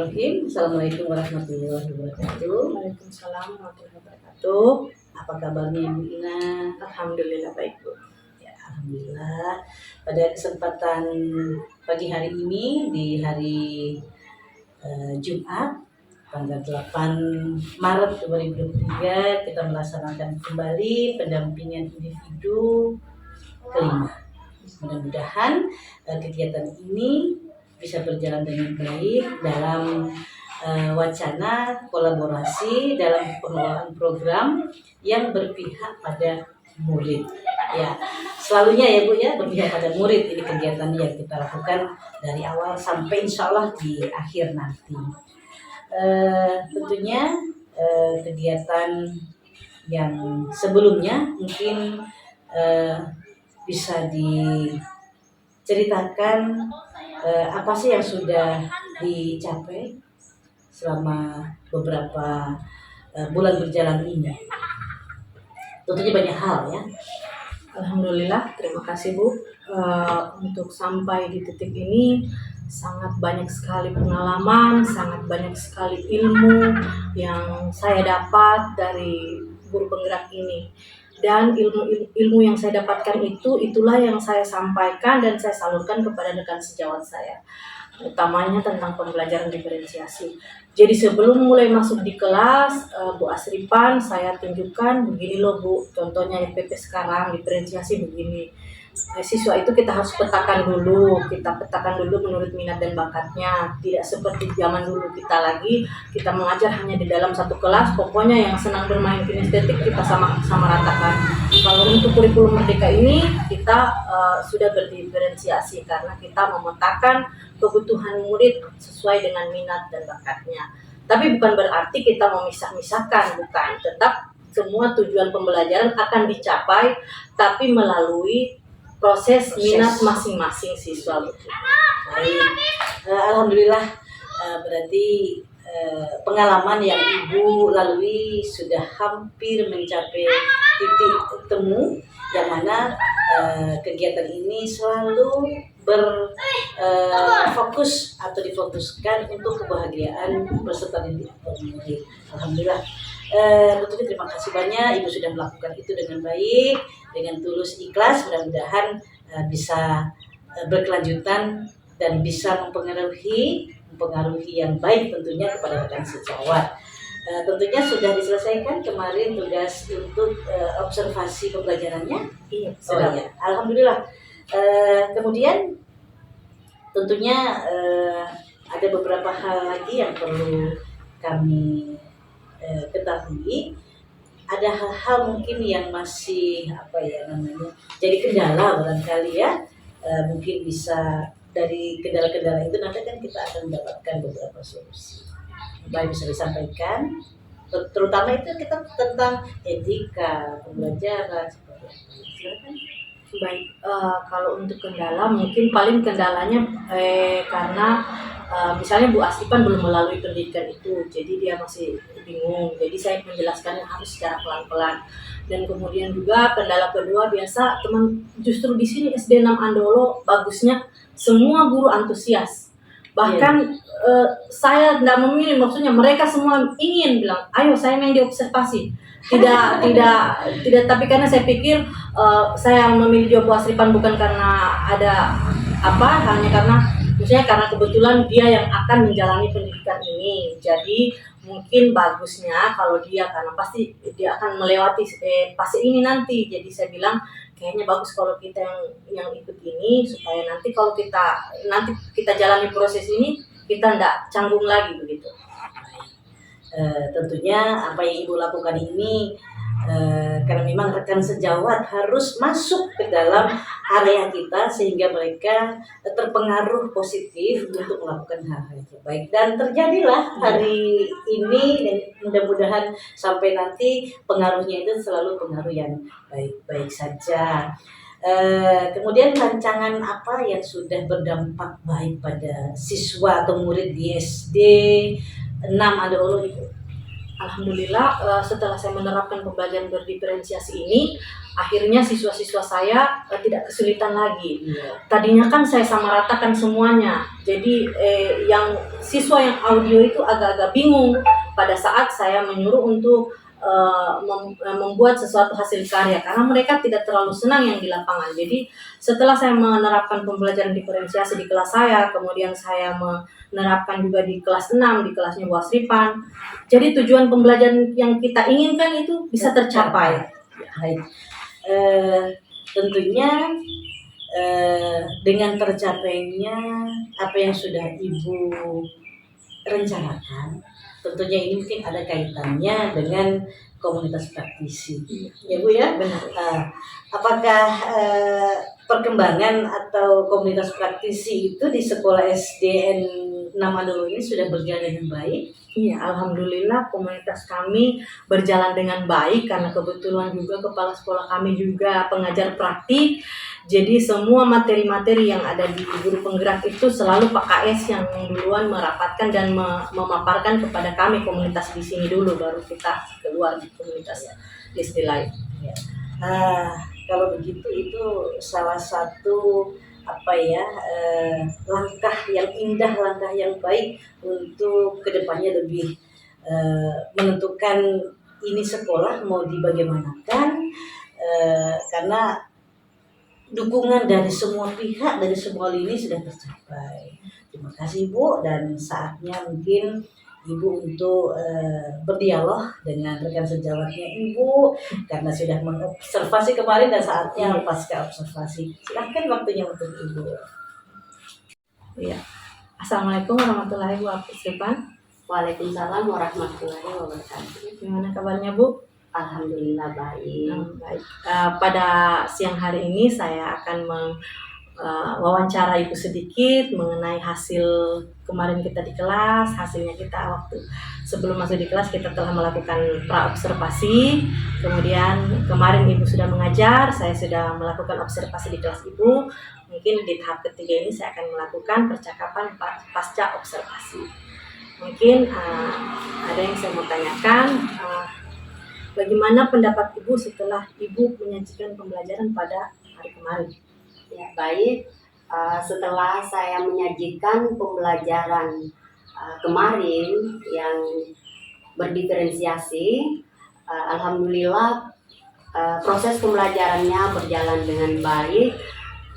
Bismillahirrahmanirrahim. Assalamualaikum warahmatullahi wabarakatuh. Waalaikumsalam warahmatullahi wabarakatuh. Apa kabarnya Ibu Ina? Alhamdulillah baik Bu. Ya, alhamdulillah. Pada kesempatan pagi hari ini di hari Jumat tanggal 8 Maret 2023 kita melaksanakan kembali pendampingan individu kelima. Mudah-mudahan kegiatan ini bisa berjalan dengan baik dalam wacana kolaborasi dalam pengelolaan program yang berpihak pada murid. Ya, selalunya ya Bu ya, berpihak pada murid. Ini kegiatan yang kita lakukan dari awal sampai insya Allah di akhir nanti. Tentunya kegiatan yang sebelumnya mungkin bisa diceritakan apa sih yang sudah dicapai selama beberapa bulan berjalan ini. Tentunya banyak hal ya. Alhamdulillah, terima kasih Bu. Untuk sampai di titik ini sangat banyak sekali pengalaman, sangat banyak sekali ilmu yang saya dapat dari guru penggerak ini. Dan ilmu yang saya dapatkan itulah yang saya sampaikan dan saya salurkan kepada rekan sejawat saya, utamanya tentang pembelajaran diferensiasi. Jadi sebelum mulai masuk di kelas, Bu Asripan saya tunjukkan begini loh Bu, contohnya IPP sekarang diferensiasi begini. Siswa itu kita harus petakan dulu menurut minat dan bakatnya. Tidak seperti zaman dulu kita mengajar hanya di dalam satu kelas, pokoknya yang senang bermain kinestetik kita sama ratakan. Kalau untuk kurikulum merdeka ini kita sudah berdiferensiasi karena kita memetakan kebutuhan murid sesuai dengan minat dan bakatnya. Tapi bukan berarti kita memisah-misahkan, bukan. Tetap semua tujuan pembelajaran akan dicapai, tapi melalui proses minat masing-masing siswa. Baik, alhamdulillah berarti pengalaman yang Ibu lalui sudah hampir mencapai titik temu yang mana kegiatan ini selalu berfokus atau difokuskan untuk kebahagiaan peserta didik atau murid. Alhamdulillah. Tentunya terima kasih banyak Ibu sudah melakukan itu dengan baik, dengan tulus ikhlas. Mudah-mudahan bisa berkelanjutan dan bisa mempengaruhi yang baik tentunya kepada rekan sejawat. Tentunya sudah diselesaikan kemarin tugas untuk observasi pembelajarannya. Iya, sudah ya. Alhamdulillah. Kemudian tentunya ada beberapa hal lagi yang perlu kami ketahui. Ada hal-hal mungkin yang masih jadi kendala barangkali ya. Mungkin bisa dari kendala-kendala itu nanti kan kita akan mendapatkan beberapa solusi. Baik, bisa disampaikan, terutama itu kita tentang etika pembelajaran seperti itu. Silakan. Baik, kalau untuk kendala mungkin paling kendalanya karena misalnya Bu Asripan belum melalui pendidikan itu, jadi dia masih bingung. Jadi saya menjelaskannya harus secara pelan-pelan. Dan kemudian juga kendala kedua biasa justru di sini SD 6 Andolo bagusnya semua guru antusias. Bahkan saya tidak memilih, maksudnya mereka semua ingin bilang, ayo saya main diobservasi. Tidak, tapi karena saya pikir saya memilih Bu Asripan bukan karena ada hanya karena kebetulan dia yang akan menjalani pendidikan ini. Jadi mungkin bagusnya kalau karena pasti dia akan melewati fase ini nanti. Jadi saya bilang kayaknya bagus kalau kita yang ikut ini, supaya nanti kalau kita jalani proses ini kita tidak canggung lagi begitu. Tentunya apa yang Ibu lakukan ini karena memang rekan sejawat harus masuk ke dalam area kita sehingga mereka terpengaruh positif untuk melakukan hal-hal yang terbaik, dan terjadilah hari ini, dan mudah-mudahan sampai nanti pengaruhnya itu selalu pengaruh yang baik-baik saja. Kemudian rancangan apa yang sudah berdampak baik pada siswa atau murid di SD 6 Andolo itu? Alhamdulillah setelah saya menerapkan pembelajaran berdiferensiasi ini, akhirnya siswa-siswa saya tidak kesulitan lagi. Iya. Tadinya kan saya samaratakan semuanya, jadi yang siswa yang audio itu agak-agak bingung pada saat saya menyuruh untuk membuat sesuatu hasil karya, karena mereka tidak terlalu senang yang di lapangan. Jadi setelah saya menerapkan pembelajaran diferensiasi di kelas saya, kemudian saya menerapkan juga di kelas 6, di kelasnya Bu Asripan. Jadi tujuan pembelajaran yang kita inginkan itu bisa tercapai. Baik. Tentunya dengan tercapainya apa yang sudah Ibu rencanakan, tentunya ini mungkin ada kaitannya dengan komunitas praktisi, ya Bu ya. Benar. Apakah perkembangan atau komunitas praktisi itu di sekolah SDN 6 Andolo ini sudah berjalan dengan baik? Iya, alhamdulillah komunitas kami berjalan dengan baik karena kebetulan juga kepala sekolah kami juga pengajar praktik. Jadi semua materi-materi yang ada di guru penggerak itu selalu Pak KS yang duluan merapatkan dan memaparkan kepada kami komunitas di sini dulu, baru kita keluar di komunitas di SD lain. Ya. Kalau begitu itu salah satu langkah yang indah, langkah yang baik untuk kedepannya lebih menentukan ini sekolah mau dibagaimanakan, karena dukungan dari semua pihak, dari semua lini sudah tercapai. Terima kasih Bu, dan saatnya mungkin Ibu untuk berdialog dengan rekan sejawatnya Ibu, karena sudah mengobservasi kemarin dan saatnya pasca observasi. Silakan waktunya untuk Ibu. Iya. Assalamualaikum warahmatullahi wabarakatuh. Waalaikumsalam warahmatullahi wabarakatuh. Gimana kabarnya Bu? Alhamdulillah baik. Baik. Pada siang hari ini saya akan wawancara Ibu sedikit mengenai hasil kemarin kita di kelas. Hasilnya kita waktu sebelum masuk di kelas kita telah melakukan pra-observasi. Kemudian kemarin Ibu sudah mengajar, saya sudah melakukan observasi di kelas Ibu. Mungkin di tahap ketiga ini saya akan melakukan percakapan pasca observasi. Mungkin ada yang saya mau tanyakan. Bagaimana pendapat Ibu setelah Ibu menyajikan pembelajaran pada hari kemarin? Ya baik. Setelah saya menyajikan pembelajaran kemarin yang berdiferensiasi, alhamdulillah proses pembelajarannya berjalan dengan baik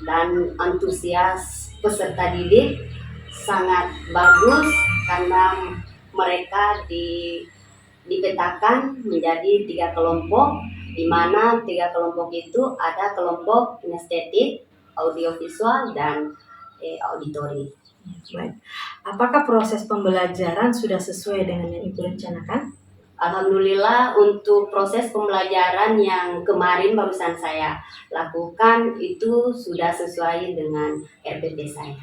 dan antusias peserta didik sangat bagus karena mereka dipetakan menjadi 3 kelompok, di mana 3 kelompok itu ada kelompok kinestetik, audiovisual, dan auditori. Baik. Apakah proses pembelajaran sudah sesuai dengan yang Ibu rencanakan? Alhamdulillah untuk proses pembelajaran yang kemarin barusan saya lakukan itu sudah sesuai dengan RPP saya.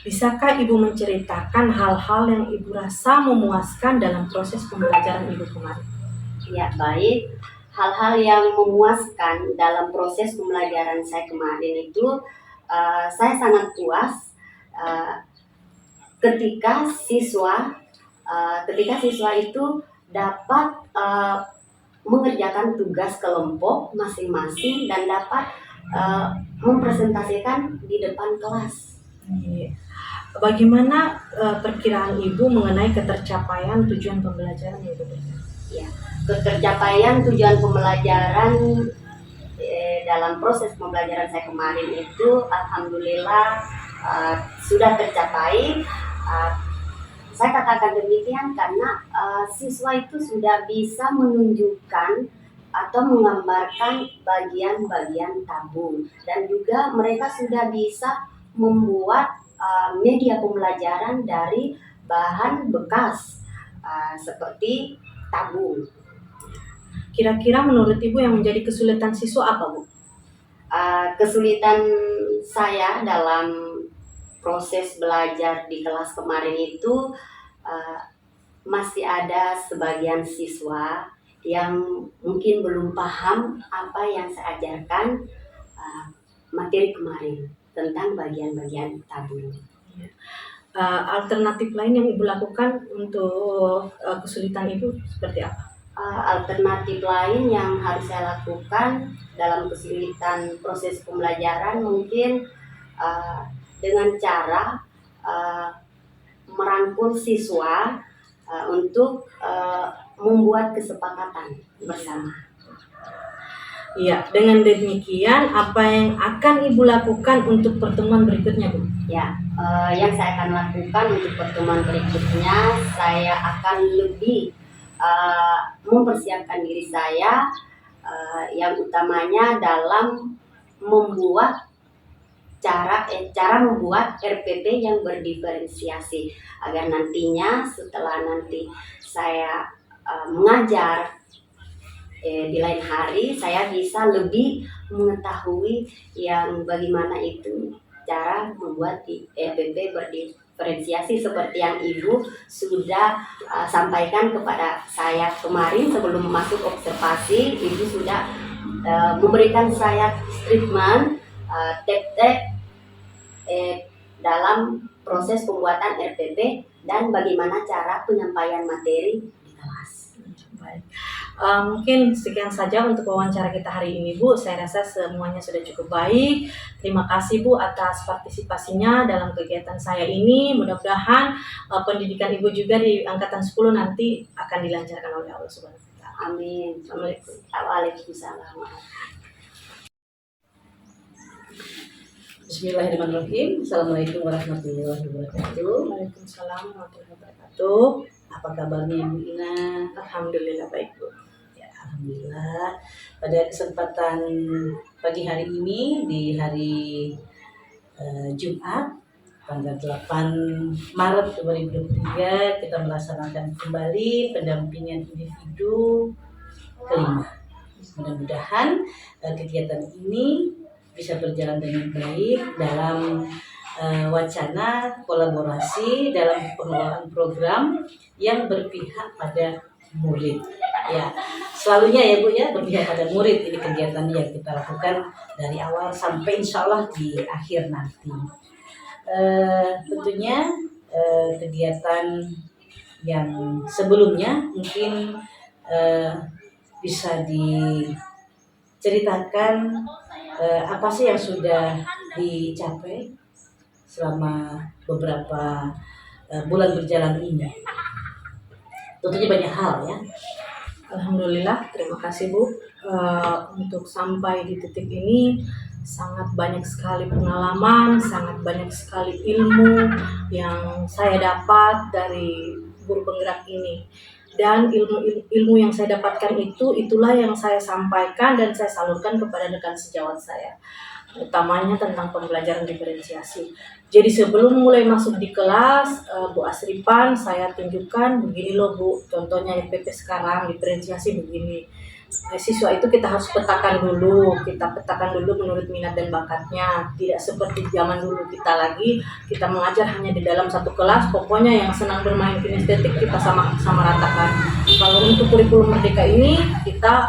Bisakah Ibu menceritakan hal-hal yang Ibu rasa memuaskan dalam proses pembelajaran Ibu kemarin? Ya baik, hal-hal yang memuaskan dalam proses pembelajaran saya kemarin itu saya sangat puas ketika siswa itu dapat mengerjakan tugas kelompok masing-masing dan dapat mempresentasikan di depan kelas. Bagaimana perkiraan Ibu mengenai ketercapaian tujuan pembelajaran Ibu? Ya, ketercapaian tujuan pembelajaran dalam proses pembelajaran saya kemarin itu alhamdulillah sudah tercapai. Saya katakan demikian karena siswa itu sudah bisa menunjukkan atau menggambarkan bagian-bagian tabung, dan juga mereka sudah bisa membuat media pembelajaran dari bahan bekas seperti tabung. Kira-kira menurut Ibu yang menjadi kesulitan siswa apa, Bu? Kesulitan saya dalam proses belajar di kelas kemarin itu masih ada sebagian siswa yang mungkin belum paham apa yang saya ajarkan materi kemarin tentang bagian-bagian tabung. alternatif lain yang Ibu lakukan untuk kesulitan Ibu seperti apa? Alternatif lain yang harus saya lakukan dalam kesulitan proses pembelajaran mungkin dengan cara merangkul siswa untuk membuat kesepakatan bersama. Iya, dengan demikian apa yang akan Ibu lakukan untuk pertemuan berikutnya, Bu? Ya, yang saya akan lakukan untuk pertemuan berikutnya, saya akan lebih mempersiapkan diri saya, yang utamanya dalam membuat cara membuat RPP yang berdiferensiasi agar nantinya setelah nanti saya mengajar di lain hari, saya bisa lebih mengetahui yang bagaimana itu cara membuat RPP berdiferensiasi seperti yang Ibu sudah sampaikan kepada saya kemarin sebelum masuk observasi. Ibu sudah memberikan saya treatment tek-tek dalam proses pembuatan RPP dan bagaimana cara penyampaian materi di kelas. Baik. Mungkin sekian saja untuk wawancara kita hari ini, Bu. Saya rasa semuanya sudah cukup baik. Terima kasih, Bu, atas partisipasinya dalam kegiatan saya ini. Mudah-mudahan pendidikan Ibu juga di angkatan 10 nanti akan dilancarkan oleh Allah Subhanahu wa taala. Amin. Assalamualaikum. Waalaikumsalam. Bismillahirrahmanirrahim. Assalamualaikum warahmatullahi wabarakatuh. Waalaikumsalam warahmatullahi wabarakatuh. Apa kabarnya Bu Ina? Alhamdulillah baik, Bu. Ya, alhamdulillah. Pada kesempatan pagi hari ini di hari Jumat tanggal 8 Maret 2023 kita melaksanakan kembali pendampingan individu kelima. Mudah-mudahan kegiatan ini bisa berjalan dengan baik dalam wacana kolaborasi dalam pengelolaan program yang berpihak pada murid. Ya, selalunya ya Bu ya, berpihak pada murid. Ini kegiatan yang kita lakukan dari awal sampai insya Allah di akhir nanti. Tentunya kegiatan yang sebelumnya mungkin bisa diceritakan apa sih yang sudah dicapai selama beberapa bulan berjalan ini. Tentunya banyak hal ya. Alhamdulillah, terima kasih, Bu. Untuk sampai di titik ini sangat banyak sekali pengalaman, sangat banyak sekali ilmu yang saya dapat dari guru penggerak ini. Dan ilmu yang saya dapatkan itulah yang saya sampaikan dan saya salurkan kepada rekan sejawat saya, utamanya tentang pembelajaran diferensiasi. Jadi sebelum mulai masuk di kelas, Bu Asripan saya tunjukkan begini loh Bu, contohnya RPP sekarang diferensiasi begini. Siswa itu kita harus petakan dulu menurut minat dan bakatnya. Tidak seperti zaman dulu kita mengajar hanya di dalam satu kelas, pokoknya yang senang bermain kinestetik kita sama ratakan. Kalau untuk kurikulum Merdeka ini kita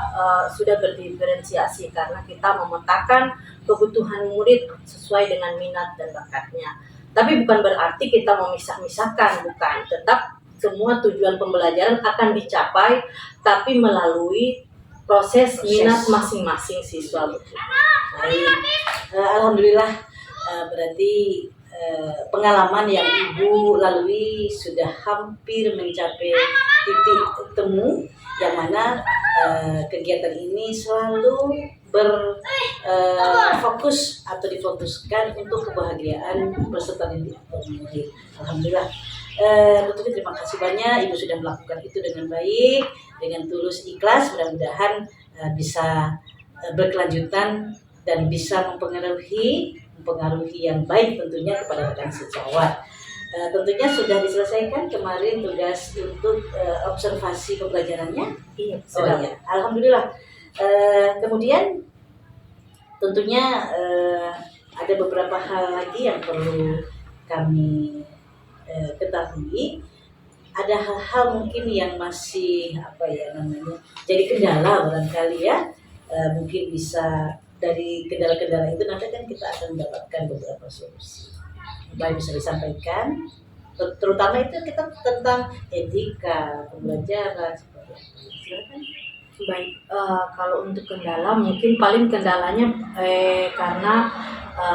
sudah berdiferensiasi karena kita memetakan kebutuhan murid sesuai dengan minat dan bakatnya. Tapi bukan berarti kita memisah-misahkan, bukan. Tetap semua tujuan pembelajaran akan dicapai, tapi melalui proses minat masing-masing siswa. Baik, alhamdulillah berarti pengalaman yang Ibu lalui sudah hampir mencapai titik temu yang mana kegiatan ini selalu berfokus atau difokuskan untuk kebahagiaan peserta didik atau murid. Alhamdulillah. Tentunya terima kasih banyak Ibu sudah melakukan itu dengan baik, dengan tulus ikhlas. Mudah-mudahan bisa berkelanjutan dan bisa mempengaruhi yang baik tentunya kepada rekan sejawat. Tentunya sudah diselesaikan kemarin tugas untuk observasi pembelajarannya. Iya, Oh ya, alhamdulillah. Kemudian tentunya ada beberapa hal lagi yang perlu kami ketahui. Ada hal-hal mungkin yang masih jadi kendala barangkali ya. Mungkin bisa dari kendala-kendala itu nanti kan kita akan mendapatkan beberapa solusi. Baik, bisa disampaikan. terutama itu kita tentang etika pembelajaran seperti apa. Silakan. Baik, kalau untuk kendala mungkin paling kendalanya karena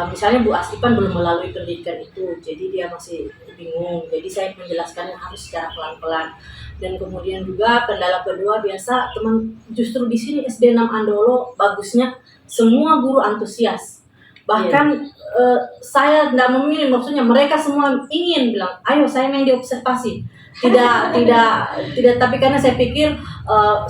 misalnya Bu Asripan belum melalui pendidikan itu, jadi dia masih bingung. Jadi saya menjelaskannya harus secara pelan-pelan. Dan kemudian juga kendala kedua biasa teman justru di sini SD 6 Andolo bagusnya semua guru antusias. Bahkan saya tidak memilih, maksudnya mereka semua ingin bilang, ayo saya main diobservasi. Tidak, tapi karena saya pikir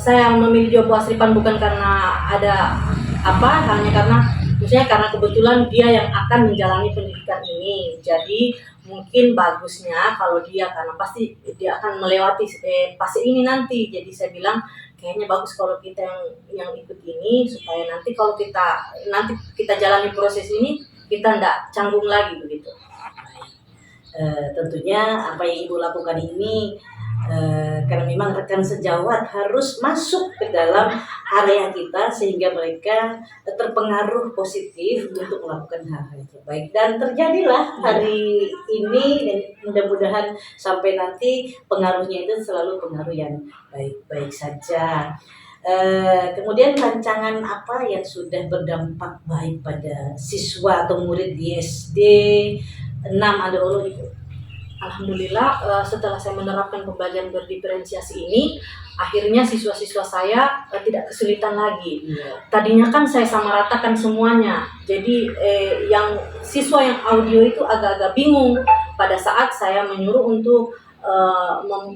saya memilih Jopo Asripan bukan karena ada apa, hanya karena maksudnya karena kebetulan dia yang akan menjalani pendidikan ini. Jadi mungkin bagusnya kalau dia, karena pasti dia akan melewati fase ini nanti. Jadi saya bilang kayaknya bagus kalau kita yang ikut ini, supaya nanti kalau kita jalani proses ini kita tidak canggung lagi begitu. Tentunya apa yang Ibu lakukan ini karena memang rekan sejawat harus masuk ke dalam area kita sehingga mereka terpengaruh positif untuk melakukan hal-hal yang terbaik, dan terjadilah hari ini, dan mudah-mudahan sampai nanti pengaruhnya itu selalu pengaruh yang baik-baik saja. Kemudian rancangan apa yang sudah berdampak baik pada siswa atau murid di SD 6 Andolo itu? Alhamdulillah, setelah saya menerapkan pembelajaran berdiferensiasi ini, akhirnya siswa-siswa saya tidak kesulitan lagi. Tadinya kan saya samaratakan semuanya, jadi yang siswa yang audio itu agak-agak bingung pada saat saya menyuruh untuk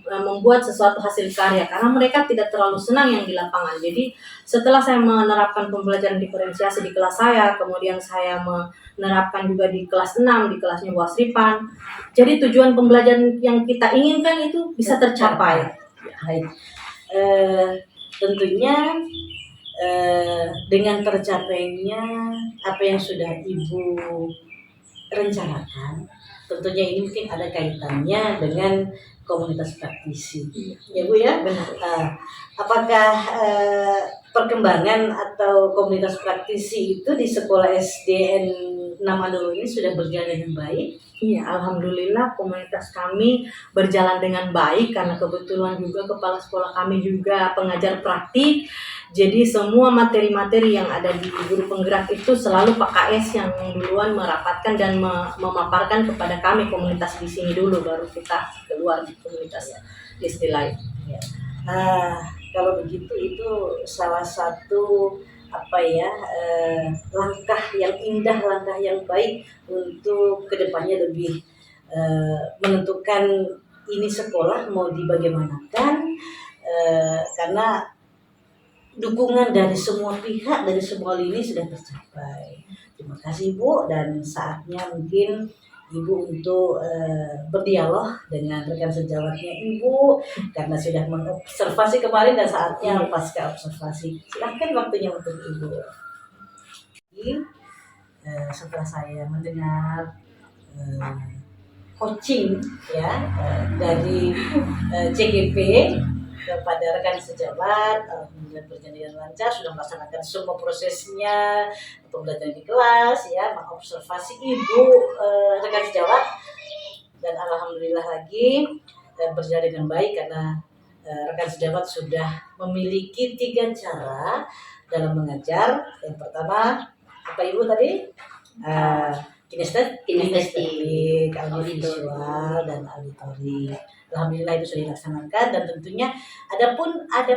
membuat sesuatu hasil karya, karena mereka tidak terlalu senang yang di lapangan. Jadi setelah saya menerapkan pembelajaran diferensiasi di kelas saya, kemudian saya menerapkan juga di kelas 6, di kelasnya Bu Asripan, jadi tujuan pembelajaran yang kita inginkan itu bisa tercapai. Baik. Tentunya dengan tercapainya apa yang sudah Ibu rencanakan, tentunya ini mungkin ada kaitannya dengan komunitas praktisi, ya Bu ya. Benar. Apakah perkembangan atau komunitas praktisi itu di sekolah SDN 6 Andolo ini sudah berjalan dengan baik? Iya, alhamdulillah komunitas kami berjalan dengan baik karena kebetulan juga kepala sekolah kami juga pengajar praktik. Jadi semua materi-materi yang ada di guru penggerak itu selalu Pak KS yang duluan merapatkan dan memaparkan kepada kami komunitas di sini dulu, baru kita keluar di komunitas SD lain. Ya. Kalau begitu itu salah satu langkah yang indah, langkah yang baik untuk kedepannya lebih menentukan ini sekolah mau dibagaimanakan, karena dukungan dari semua pihak, dari semua lini sudah tercapai. Terima kasih Bu, dan saatnya mungkin Ibu untuk berdialog dengan rekan sejawatnya Ibu, karena sudah mengobservasi kemarin dan saatnya pasca observasi. Silahkan waktunya untuk Ibu. Setelah saya mendengar coaching ya dari CGP kepada rekan sejawat, alhamdulillah berjalan dengan lancar, sudah melaksanakan semua prosesnya, pembelajaran di kelas, ya, mengobservasi Ibu rekan sejawat, dan alhamdulillah lagi berjalan dengan baik karena rekan sejawat sudah memiliki 3 cara dalam mengajar. Yang pertama apa Ibu tadi? Kinestetik, audiovisual, dan auditori. Alhamdulillah itu sudah dilaksanakan, dan tentunya ada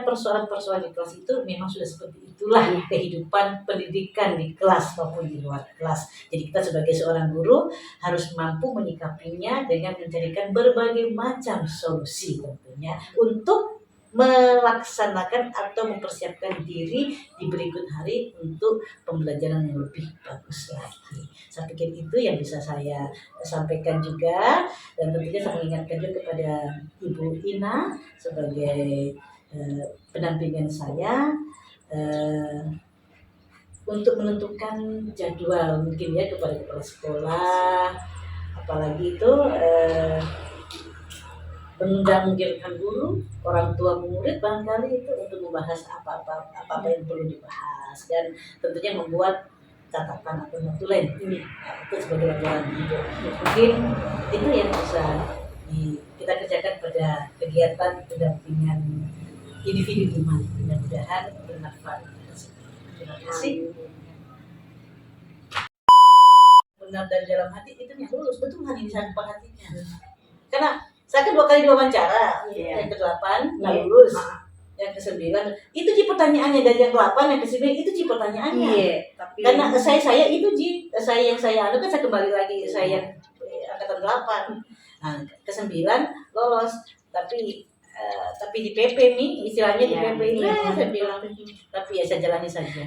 persoalan-persoalan di kelas itu memang sudah seperti itulah kehidupan pendidikan di kelas maupun di luar kelas. Jadi kita sebagai seorang guru harus mampu menyikapinya dengan mencarikan berbagai macam solusi tentunya untuk melaksanakan atau mempersiapkan diri di berikut hari untuk pembelajaran yang lebih bagus lagi. Saya pikir itu yang bisa saya sampaikan juga, dan tentunya saya mengingatkan juga kepada Ibu Ina sebagai pendampingan saya untuk menentukan jadwal mungkin ya kepada kepala sekolah, apalagi itu menggilkan guru, orang tua murid barangkali itu untuk membahas apa yang perlu dibahas, dan tentunya membuat catatan atau notulen ini itu sebagai pelajaran hidup. Mungkin itu yang bisa kita kerjakan pada kegiatan pendampingan individu iman. Mudah-mudahan bermanfaat. Terima kasih. Benar dan dalam hati itu yang lulus, betul kan ini saya perhatikan. Karena saya kan 2 kali diwawancara, yang ke-8 nggak lulus, yang ke-9 itu ji pertanyaannya, dan yang ke-8 yang ke-9 itu ji pertanyaannya. Tapi Karena saya itu ji saya kan saya kembali lagi saya angkatan 8. Nah, ke-9 lolos, tapi di PP nih istilahnya di PP ini saya bilang, tapi ya saya jalani saja.